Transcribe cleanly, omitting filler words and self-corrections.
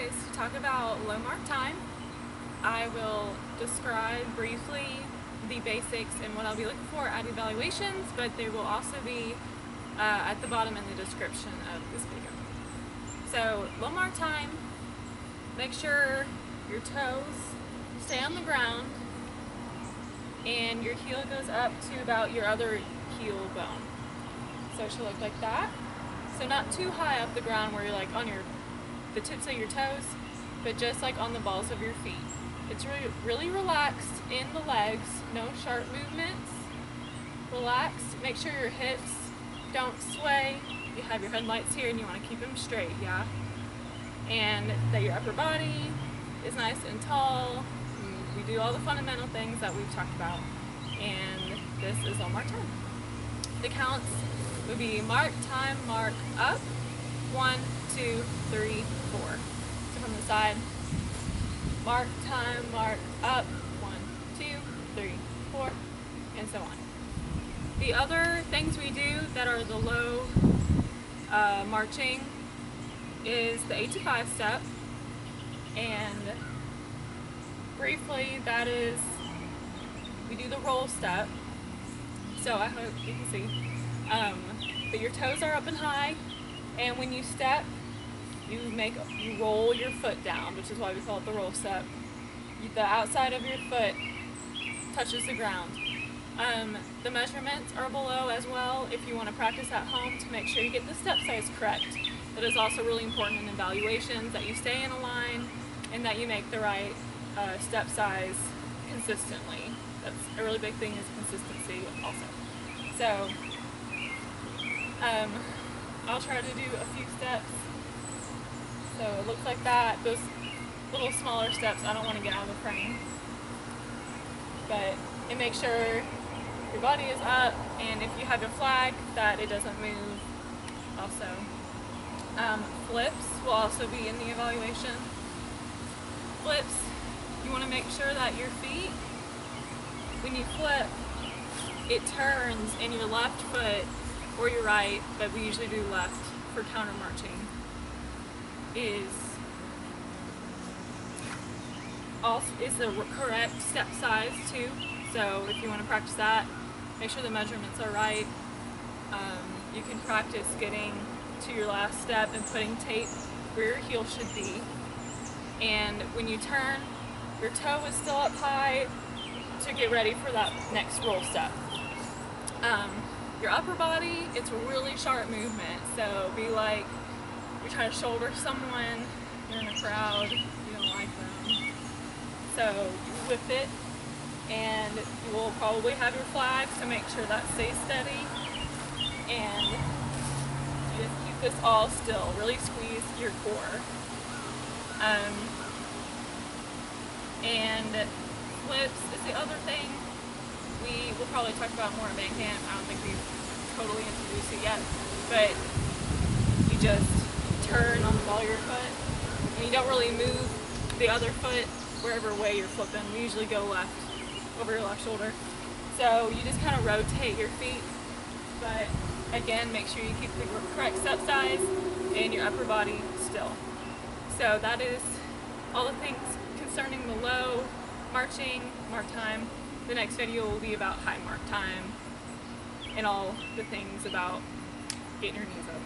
is to talk about low mark time. I will describe briefly the basics and what I'll be looking for at evaluations, but they will also be at the bottom in the description of this video. So low mark time, make sure your toes stay on the ground and your heel goes up to about your other heel bone. So it should look like that. So not too high up the ground where you're like on the tips of your toes, but just like on the balls of your feet. It's really relaxed in the legs, no sharp movements. Relaxed, make sure your hips don't sway. You have your headlights here and you want to keep them straight, yeah? And that your upper body is nice and tall. We do all the fundamental things that we've talked about. And this is low mark time. The counts would be mark, time, mark, up. 1, 2, 3, 4. So from the side, mark, time, mark, up. 1, 2, 3, 4, and so on. The other things we do that are the low marching is the 8 to 5 step, and briefly that is, we do the roll step. So I hope you can see. But your toes are up and high, and when you step, you roll your foot down, which is why we call it the roll step. The outside of your foot touches the ground. The measurements are below as well if you want to practice at home to make sure you get the step size correct. That is also really important in evaluations, that you stay in a line and that you make the right step size consistently. That's a really big thing, is consistency also. So I'll try to do a few steps. So it looks like that. Those little smaller steps, I don't want to get out of the frame. And make sure your body is up, and if you have your flag, that it doesn't move also. Flips will also be in the evaluation. Flips, you want to make sure that your feet, when you flip, it turns in your left foot or your right, but we usually do left for countermarching, is the correct step size too. So if you want to practice that, make sure the measurements are right. You can practice getting to your last step and putting tape where your heel should be. And when you turn, your toe is still up high to get ready for that next roll step. Your upper body, it's a really sharp movement. So be like, you're trying to shoulder someone, you're in a crowd, you don't like them. So you whip it, and you will probably have your flag to make sure that stays steady. And you just keep this all still, really squeeze your core. And flips is the other thing we will probably talk about more in band camp. I don't think we've totally introduced it yet, but you just turn on the ball of your foot, and you don't really move the other foot wherever way you're flipping. We usually go left, over your left shoulder. So you just kind of rotate your feet, but again, make sure you keep the correct step size and your upper body still. So that is all the things concerning the low marching, mark time. The next video will be about high mark time and all the things about getting your knees up.